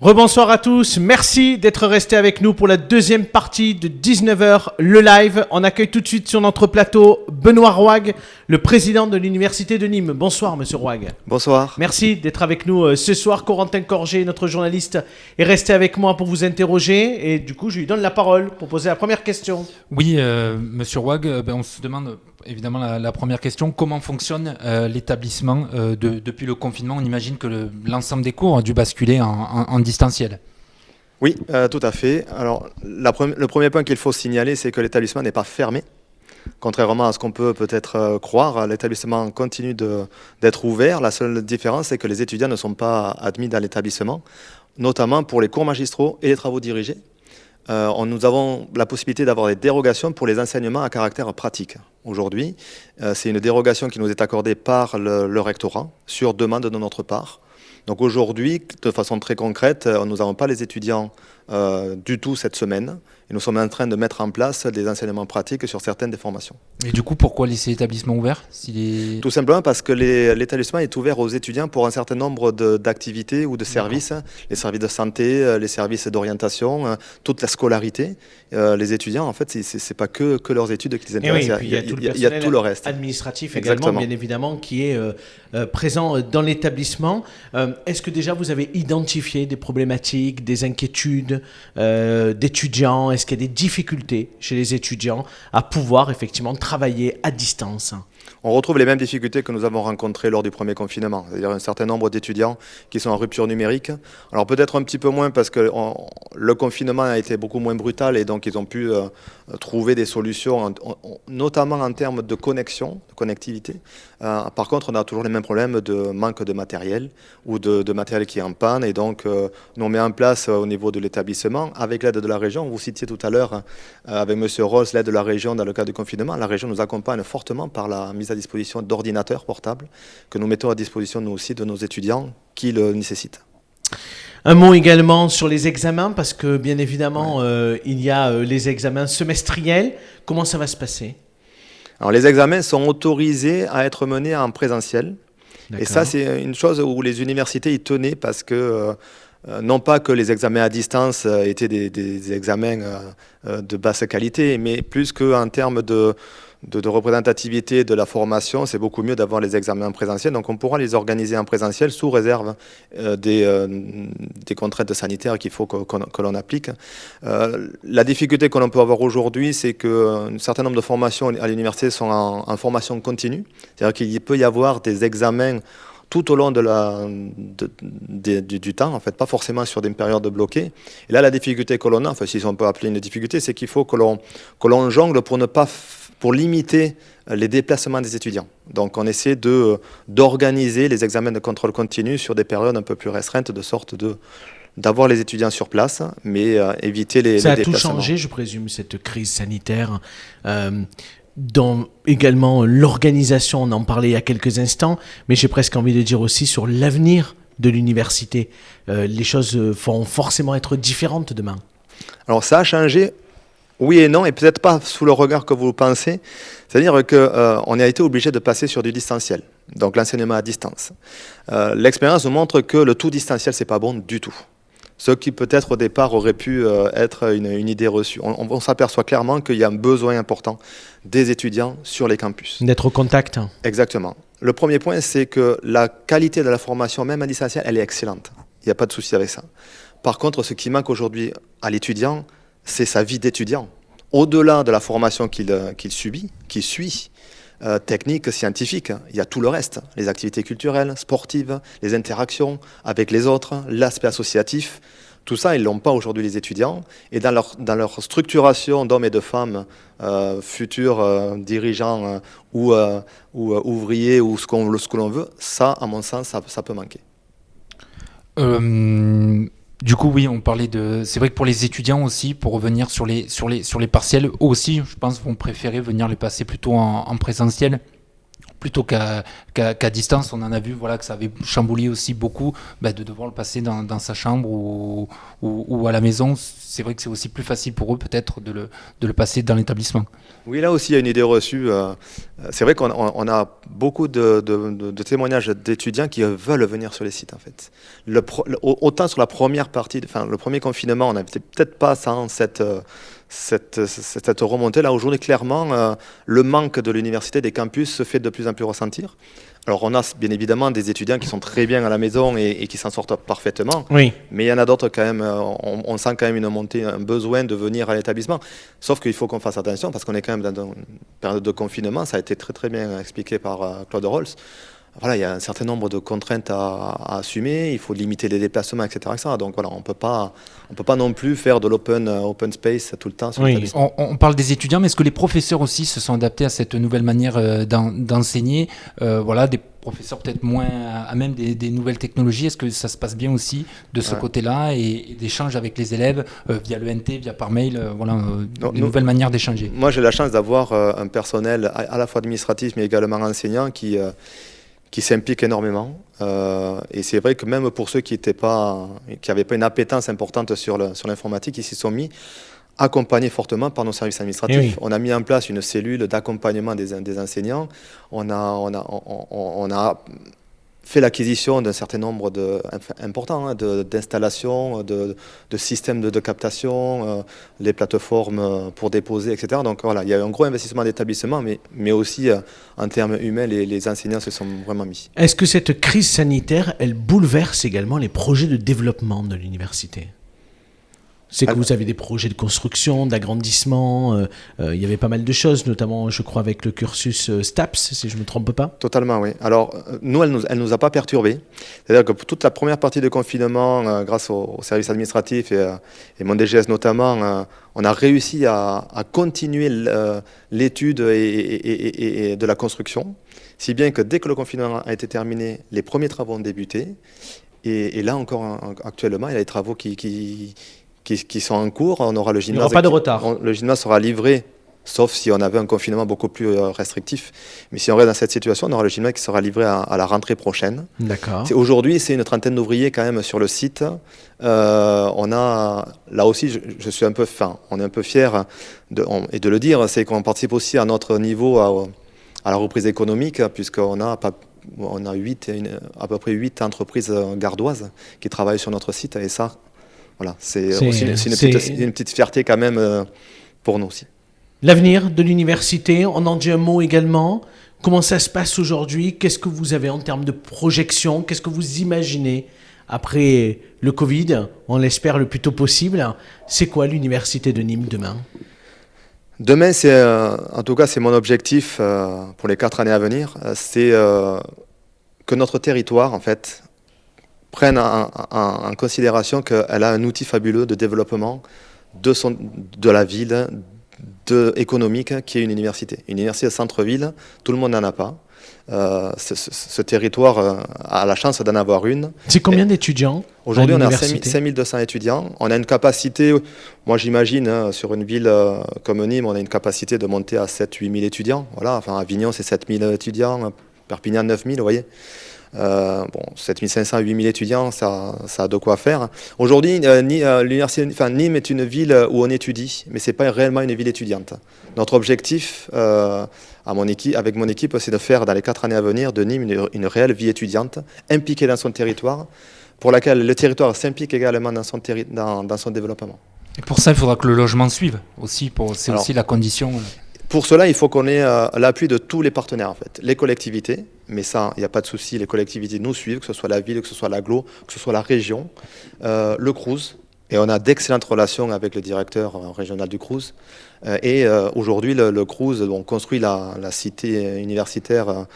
Rebonsoir à tous, merci d'être restés avec nous pour la deuxième partie de 19h, le live. On accueille tout de suite sur notre plateau Benoît Rouag, le président de l'Université de Nîmes. Bonsoir monsieur Rouag. Bonsoir. Merci d'être avec nous ce soir. Corentin Corgé, notre journaliste, est resté avec moi pour vous interroger et du coup je lui donne la parole pour poser la première question. Oui, monsieur Rouag, on se demande évidemment la première question. Comment fonctionne l'établissement depuis le confinement? On imagine que l'ensemble des cours a dû basculer en distanciel. Oui, tout à fait. Alors, le premier point qu'il faut signaler, c'est que l'établissement n'est pas fermé. Contrairement à ce qu'on peut peut-être croire, l'établissement continue d'être ouvert. La seule différence, c'est que les étudiants ne sont pas admis dans l'établissement, notamment pour les cours magistraux et les travaux dirigés. Nous avons la possibilité d'avoir des dérogations pour les enseignements à caractère pratique. Aujourd'hui, c'est une dérogation qui nous est accordée par le rectorat sur demande de notre part. Donc aujourd'hui, de façon très concrète, nous n'avons pas les étudiants du tout cette semaine. Et nous sommes en train de mettre en place des enseignements pratiques sur certaines des formations. Et du coup, pourquoi laisser l'établissement ouvert Tout simplement parce que l'établissement est ouvert aux étudiants pour un certain nombre d'activités ou de services. Les services de santé, les services d'orientation, toute la scolarité. Les étudiants, en fait, c'est pas que leurs études qui les intéressent. Il y a tout le reste. Administratif également, bien évidemment, qui est présent dans l'établissement. Est-ce que déjà vous avez identifié des problématiques, des inquiétudes d'étudiants? Est-ce qu'il y a des difficultés chez les étudiants à pouvoir effectivement travailler à distance? On retrouve les mêmes difficultés que nous avons rencontrées lors du premier confinement, c'est-à-dire un certain nombre d'étudiants qui sont en rupture numérique. Alors peut-être un petit peu moins parce que le confinement a été beaucoup moins brutal et donc ils ont pu trouver des solutions, notamment en termes de connexion, de connectivité. Par contre, on a toujours les mêmes problèmes de manque de matériel ou de matériel qui est en panne. Et donc, nous on met en place au niveau de l'établissement, avec l'aide de la région, vous citiez tout à l'heure avec M. Ross, l'aide de la région dans le cas du confinement. La région nous accompagne fortement par la mise à disposition d'ordinateurs portables que nous mettons à disposition nous aussi de nos étudiants qui le nécessitent. Un mot également sur les examens, parce que bien évidemment, il y a les examens semestriels. Comment ça va se passer ? Alors, les examens sont autorisés à être menés en présentiel. D'accord. Et ça, c'est une chose où les universités y tenaient parce que, non pas que les examens à distance étaient des examens de basse qualité, mais plus qu'en termes de représentativité de la formation, c'est beaucoup mieux d'avoir les examens en présentiel. Donc on pourra les organiser en présentiel sous réserve des contraintes sanitaires qu'il faut que l'on applique. La difficulté que l'on peut avoir aujourd'hui, c'est qu'un certain nombre de formations à l'université sont en formation continue. C'est-à-dire qu'il peut y avoir des examens tout au long du temps, en fait, pas forcément sur des périodes bloquées. Et là, la difficulté que l'on a, enfin si on peut appeler une difficulté, c'est qu'il faut que l'on jongle pour limiter les déplacements des étudiants. Donc on essaie d'organiser les examens de contrôle continu sur des périodes un peu plus restreintes, de sorte d'avoir les étudiants sur place, mais éviter les déplacements. Ça a tout changé, je présume, cette crise sanitaire. Dans également l'organisation, on en parlait il y a quelques instants, mais j'ai presque envie de dire aussi sur l'avenir de l'université. Les choses vont forcément être différentes demain. Alors ça a changé, oui et non, et peut-être pas sous le regard que vous pensez. C'est-à-dire qu'on a été obligé de passer sur du distanciel, donc l'enseignement à distance. L'expérience nous montre que le tout distanciel, c'est pas bon du tout. Ce qui peut-être au départ aurait pu être une idée reçue. On s'aperçoit clairement qu'il y a un besoin important des étudiants sur les campus. D'être au contact. Exactement. Le premier point, c'est que la qualité de la formation, même à distanciel, elle est excellente. Il n'y a pas de souci avec ça. Par contre, ce qui manque aujourd'hui à l'étudiant, c'est sa vie d'étudiant. Au-delà de la formation qu'il subit, qu'il suit, technique, scientifique, il y a tout le reste, les activités culturelles, sportives, les interactions avec les autres, l'aspect associatif, tout ça, ils ne l'ont pas aujourd'hui les étudiants. Et dans leur structuration d'hommes et de femmes, futurs dirigeants ou ouvriers ou ce que l'on veut, ça, à mon sens, ça peut manquer. Du coup, oui, on parlait de... C'est vrai que pour les étudiants aussi, pour revenir sur les partiels, eux aussi, je pense, vont préférer venir les passer plutôt en présentiel plutôt qu'à distance. On en a vu que ça avait chamboulé aussi beaucoup de devoir le passer dans sa chambre ou à la maison. C'est vrai que c'est aussi plus facile pour eux peut-être de le passer dans l'établissement. Oui, là aussi, il y a une idée reçue. C'est vrai qu'on a beaucoup de témoignages d'étudiants qui veulent venir sur les sites, en fait. Autant sur la première partie, le premier confinement, on n'était peut-être pas sans cette remontée. Là, aujourd'hui, clairement, le manque de l'université, des campus, se fait de plus en plus ressentir. Alors, on a bien évidemment des étudiants qui sont très bien à la maison et qui s'en sortent parfaitement. Oui. Mais il y en a d'autres quand même, on sent quand même une montée, un besoin de venir à l'établissement. Sauf qu'il faut qu'on fasse attention parce qu'on est quand même dans une période de confinement. Ça a été très très bien expliqué par Claude Rolls. Voilà, il y a un certain nombre de contraintes à assumer, il faut limiter les déplacements, etc. Donc voilà, on peut pas non plus faire de open space tout le temps sur l'établissement. On parle des étudiants, mais est-ce que les professeurs aussi se sont adaptés à cette nouvelle manière d'enseigner des professeurs peut-être moins à même des nouvelles technologies. Est-ce que ça se passe bien aussi de ce côté-là et d'échanges avec les élèves via l'ENT, via par mail, des nouvelles manières d'échanger? Moi, j'ai la chance d'avoir un personnel à la fois administratif, mais également enseignant qui s'implique énormément. Et c'est vrai que même pour ceux qui n'avaient pas une appétence importante sur l'informatique, ils s'y sont mis, accompagnés fortement par nos services administratifs. Oui. On a mis en place une cellule d'accompagnement des enseignants. On a fait l'acquisition d'un certain nombre important d'installations, de systèmes de captation, les plateformes pour déposer, etc. Donc voilà, il y a eu un gros investissement d'établissement, mais aussi en termes humains, les enseignants se sont vraiment mis. Est-ce que cette crise sanitaire, elle bouleverse également les projets de développement de l'université ? C'est que vous avez des projets de construction, d'agrandissement, il y avait pas mal de choses, notamment, je crois, avec le cursus STAPS, si je ne me trompe pas. Totalement, oui. Alors, nous, elle nous a pas perturbés. C'est-à-dire que pour toute la première partie de confinement, grâce au service administratif et mon DGS notamment, on a réussi à continuer l'étude et de la construction, si bien que dès que le confinement a été terminé, les premiers travaux ont débuté. Et là encore, actuellement, il y a des travaux qui sont en cours. On aura le gymnase. Il n'y aura pas de retard. Le gymnase sera livré, sauf si on avait un confinement beaucoup plus restrictif. Mais si on reste dans cette situation, on aura le gymnase qui sera livré à la rentrée prochaine. D'accord. Aujourd'hui, c'est une trentaine d'ouvriers quand même sur le site. On a, là aussi, je suis un peu, on est un peu fiers et de le dire, c'est qu'on participe aussi à notre niveau à la reprise économique, puisqu'on a à peu près 8 entreprises gardoises qui travaillent sur notre site, et ça, voilà, c'est aussi une petite fierté quand même pour nous aussi. L'avenir de l'université, on en dit un mot également. Comment ça se passe aujourd'hui? Qu'est-ce que vous avez en termes de projection? Qu'est-ce que vous imaginez après le Covid? On l'espère le plus tôt possible. C'est quoi l'université de Nîmes demain? Demain, en tout cas, c'est mon objectif pour les 4 années à venir. C'est que notre territoire, en fait, prenne en considération qu'elle a un outil fabuleux de développement de la ville, économique, qui est une université. Une université de centre-ville, tout le monde n'en a pas. Ce territoire a la chance d'en avoir une. C'est combien d'étudiants? Aujourd'hui, on a 5200 étudiants. On a une capacité, moi j'imagine, sur une ville comme Nîmes, on a une capacité de monter à 7-8 000 étudiants. Voilà, enfin, Avignon, c'est 7 000 étudiants, Perpignan, 9 000, vous voyez. 7 500, 8 000 étudiants, ça a de quoi faire. Aujourd'hui, Nîmes est une ville où on étudie, mais ce n'est pas réellement une ville étudiante. Notre objectif, avec mon équipe, c'est de faire dans les 4 années à venir de Nîmes une réelle vie étudiante, impliquée dans son territoire, pour laquelle le territoire s'implique également dans son développement. Et pour ça, il faudra que le logement suive aussi. C'est aussi la condition. Pour cela, il faut qu'on ait l'appui de tous les partenaires, en fait. Les collectivités, mais ça, il n'y a pas de souci, les collectivités nous suivent, que ce soit la ville, que ce soit l'agglo, que ce soit la région, le CRUS, et on a d'excellentes relations avec le directeur régional du CRUS. Et aujourd'hui, le CRUS construit la cité universitaire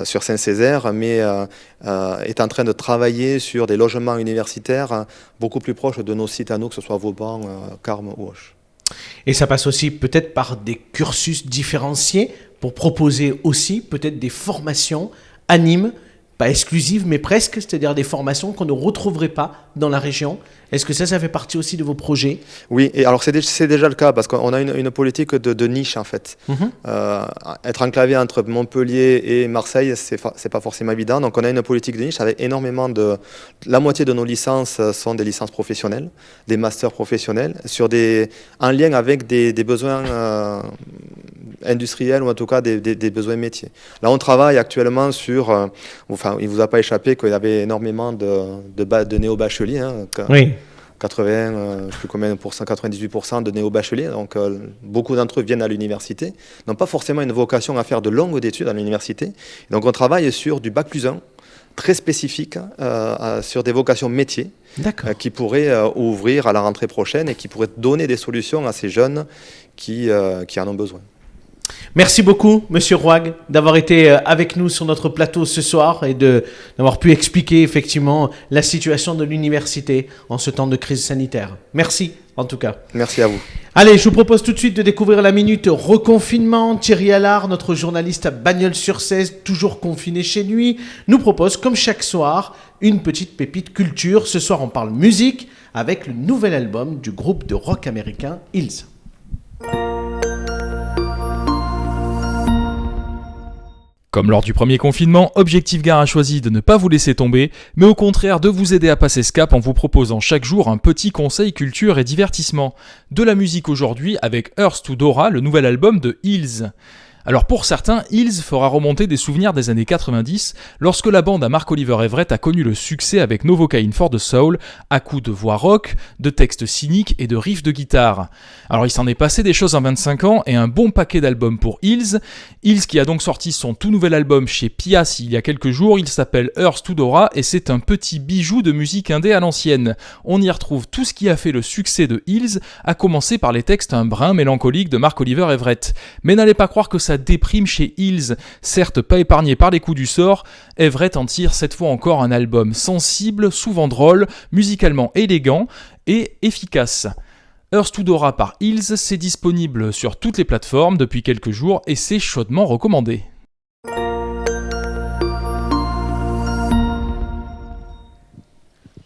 sur Saint-Césaire, mais est en train de travailler sur des logements universitaires beaucoup plus proches de nos sites à nous, que ce soit Vauban, Carme ou Auch. Et ça passe aussi peut-être par des cursus différenciés pour proposer aussi peut-être des formations à Nîmes pas exclusives, mais presque, c'est-à-dire des formations qu'on ne retrouverait pas dans la région. Est-ce que ça fait partie aussi de vos projets? Oui, et alors c'est déjà le cas, parce qu'on a une politique de niche, en fait. Être enclavé entre Montpellier et Marseille, c'est pas forcément évident. Donc on a une politique de niche avec énormément la moitié de nos licences sont des licences professionnelles, des masters professionnels, en lien avec des besoins industriels, ou en tout cas des besoins métiers. Là, on travaille actuellement sur... il ne vous a pas échappé qu'il y avait énormément de néo-bacheliers. Oui. 80, je sais plus combien de pourcents, 98% de néo-bacheliers. Donc, beaucoup d'entre eux viennent à l'université, n'ont pas forcément une vocation à faire de longues études à l'université. Donc, on travaille sur du Bac+1, très spécifique, sur des vocations métiers, qui pourraient ouvrir à la rentrée prochaine et qui pourraient donner des solutions à ces jeunes qui en ont besoin. Merci beaucoup, Monsieur Rouag, d'avoir été avec nous sur notre plateau ce soir et d'avoir pu expliquer effectivement la situation de l'université en ce temps de crise sanitaire. Merci, en tout cas. Merci à vous. Allez, je vous propose tout de suite de découvrir la minute reconfinement. Thierry Allard, notre journaliste à Bagnols-sur-Cèze, toujours confiné chez lui, nous propose, comme chaque soir, une petite pépite culture. Ce soir, on parle musique avec le nouvel album du groupe de rock américain Hills. Comme lors du premier confinement, Objectif Gare a choisi de ne pas vous laisser tomber, mais au contraire de vous aider à passer ce cap en vous proposant chaque jour un petit conseil culture et divertissement. De la musique aujourd'hui avec Earth to Dora, le nouvel album de Hills. Alors pour certains, Hills fera remonter des souvenirs des années 90, lorsque la bande à Marc-Oliver Everett a connu le succès avec Novocaine for the Soul, à coups de voix rock, de textes cyniques et de riffs de guitare. Alors il s'en est passé des choses en 25 ans et un bon paquet d'albums pour Hills. Hills qui a donc sorti son tout nouvel album chez Pias il y a quelques jours, il s'appelle Earth to Dora et c'est un petit bijou de musique indé à l'ancienne. On y retrouve tout ce qui a fait le succès de Hills, à commencer par les textes un brin mélancoliques de Marc-Oliver Everett. Mais n'allez pas croire que ça déprime chez Hills, certes pas épargné par les coups du sort, Everett en tire cette fois encore un album sensible, souvent drôle, musicalement élégant et efficace. Earth to Dora par Hills, c'est disponible sur toutes les plateformes depuis quelques jours et c'est chaudement recommandé.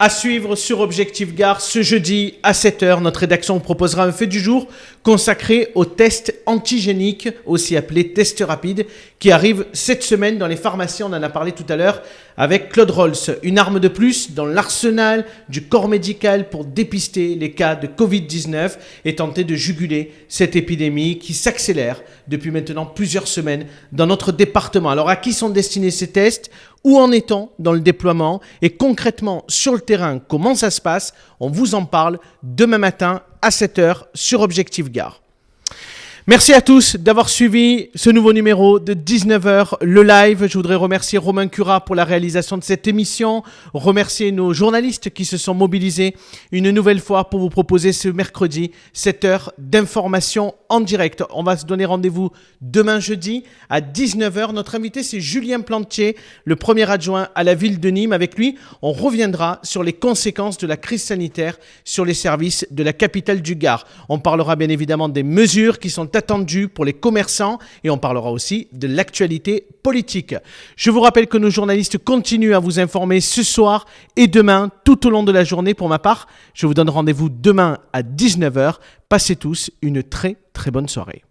À suivre sur Objectif Gare ce jeudi à 7h, notre rédaction vous proposera un fait du jour consacré aux tests antigéniques, aussi appelés tests rapides, qui arrivent cette semaine dans les pharmacies. On en a parlé tout à l'heure avec Claude Rolls. Une arme de plus dans l'arsenal du corps médical pour dépister les cas de Covid-19 et tenter de juguler cette épidémie qui s'accélère depuis maintenant plusieurs semaines dans notre département. Alors à qui sont destinés ces tests ? Où en est-on dans le déploiement? Et concrètement, sur le terrain, comment ça se passe? On vous en parle demain matin à 7h sur Objectif Gare. Merci à tous d'avoir suivi ce nouveau numéro de 19h, le live. Je voudrais remercier Romain Curat pour la réalisation de cette émission, remercier nos journalistes qui se sont mobilisés une nouvelle fois pour vous proposer ce mercredi 7 heures d'information en direct. On va se donner rendez-vous demain jeudi à 19h. Notre invité, c'est Julien Plantier, le premier adjoint à la ville de Nîmes. Avec lui, on reviendra sur les conséquences de la crise sanitaire sur les services de la capitale du Gard. On parlera bien évidemment des mesures qui sont attendu pour les commerçants et on parlera aussi de l'actualité politique. Je vous rappelle que nos journalistes continuent à vous informer ce soir et demain tout au long de la journée. Pour ma part, je vous donne rendez-vous demain à 19h. Passez tous une très très bonne soirée.